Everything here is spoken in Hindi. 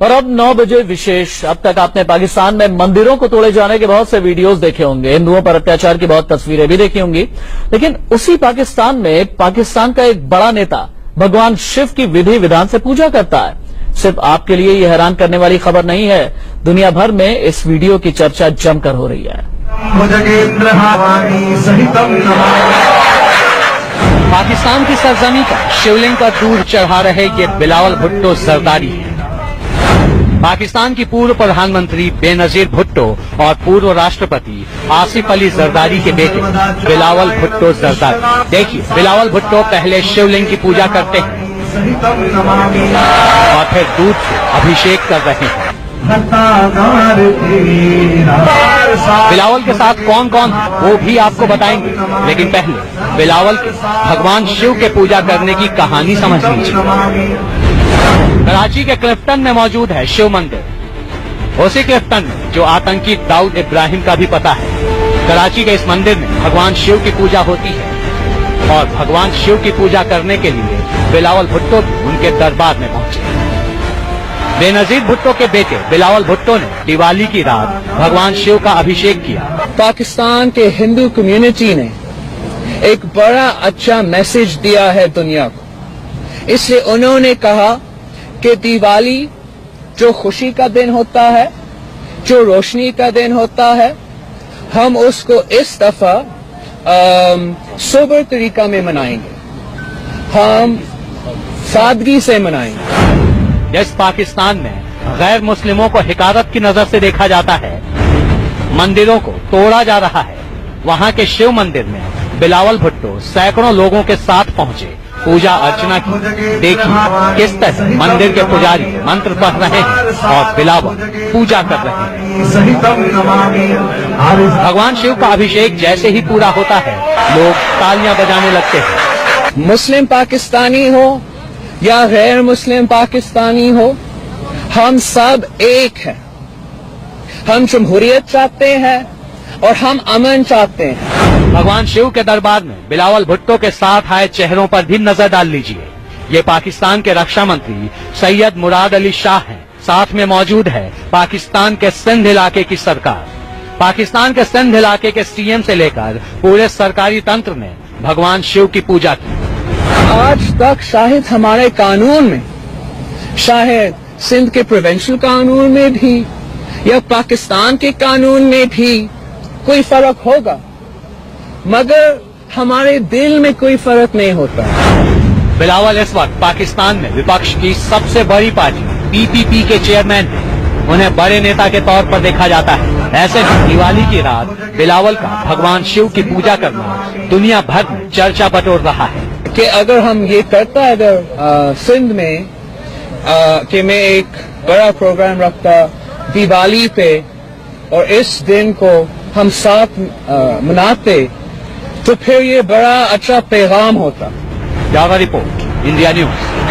और अब 9 बजे विशेष। अब तक आपने पाकिस्तान में मंदिरों को तोड़े जाने के बहुत से वीडियोस देखे होंगे, हिंदुओं पर अत्याचार की बहुत तस्वीरें भी देखी होंगी, लेकिन उसी पाकिस्तान में पाकिस्तान का एक बड़ा नेता भगवान शिव की विधि विधान से पूजा करता है। सिर्फ आपके लिए यह हैरान करने वाली खबर नहीं है, दुनिया भर में इस वीडियो की चर्चा जमकर हो रही है। पाकिस्तान की सरजमी पर शिवलिंग पर दूध चढ़ा रहे ये बिलावल भुट्टो जरदारी है। पाकिस्तान की पूर्व प्रधानमंत्री बेनजीर भुट्टो और पूर्व राष्ट्रपति आसिफ अली जरदारी के बेटे बिलावल भुट्टो जरदारी। देखिए, बिलावल भुट्टो पहले शिवलिंग की पूजा करते हैं और फिर दूध से अभिषेक कर रहे हैं। बिलावल के साथ कौन कौन है वो भी आपको बताएंगे, लेकिन पहले बिलावल के भगवान शिव के पूजा करने की कहानी समझ लीजिए। कराची के क्लिफ्टन में मौजूद है शिव मंदिर, उसी क्लिफ्टन में जो आतंकी दाऊद इब्राहिम का भी पता है। कराची के इस मंदिर में भगवान शिव की पूजा होती है और भगवान शिव की पूजा करने के लिए बिलावल भुट्टो भी उनके दरबार में पहुंचे। बेनजीर भुट्टो के बेटे बिलावल भुट्टो ने दिवाली की रात भगवान शिव का अभिषेक किया। पाकिस्तान के हिंदू कम्युनिटी ने एक बड़ा अच्छा मैसेज दिया है दुनिया को, इसलिए उन्होंने कहा कि दिवाली जो खुशी का दिन होता है, जो रोशनी का दिन होता है, हम उसको इस दफा सोबर तरीका में मनाएंगे, हम सादगी से मनाएंगे। जिस पाकिस्तान में गैर मुस्लिमों को हिकारत की नजर से देखा जाता है, मंदिरों को तोड़ा जा रहा है, वहां के शिव मंदिर में बिलावल भुट्टो सैकड़ों लोगों के साथ पहुंचे, पूजा अर्चना की। देखिए किस तरह मंदिर के पुजारी मंत्र पढ़ रहे हैं और बिलावल पूजा कर रहे हैं। भगवान शिव का अभिषेक जैसे ही पूरा होता है, लोग तालियां बजाने लगते हैं। मुस्लिम पाकिस्तानी हो या गैर मुस्लिम पाकिस्तानी हो, हम सब एक हैं। हम जमहूरियत चाहते हैं और हम अमन चाहते हैं। भगवान शिव के दरबार में बिलावल भुट्टो के साथ आए चेहरों पर भी नजर डाल लीजिए। ये पाकिस्तान के रक्षा मंत्री सैयद मुराद अली शाह हैं। साथ में मौजूद है पाकिस्तान के सिंध इलाके की सरकार। पाकिस्तान के सिंध इलाके के सीएम से लेकर पूरे सरकारी तंत्र ने भगवान शिव की पूजा की। आज तक शायद हमारे कानून में, शायद सिंध के प्रोविंशियल कानून में भी या पाकिस्तान के कानून में भी कोई फर्क होगा, मगर हमारे दिल में कोई फर्क नहीं होता। बिलावल इस वक्त पाकिस्तान में विपक्ष की सबसे बड़ी पार्टी पीपीपी के चेयरमैन हैं। उन्हें बड़े नेता के तौर पर देखा जाता है। ऐसे में दिवाली की रात बिलावल का भगवान शिव की पूजा करना दुनिया भर में चर्चा बटोर रहा है कि अगर हम ये करता, अगर सिंध में कि मैं एक बड़ा प्रोग्राम रखता दिवाली पे और इस दिन को हम साथ मनाते, तो फिर ये बड़ा अच्छा पैगाम होता। जावा रिपोर्ट, इंडिया न्यूज।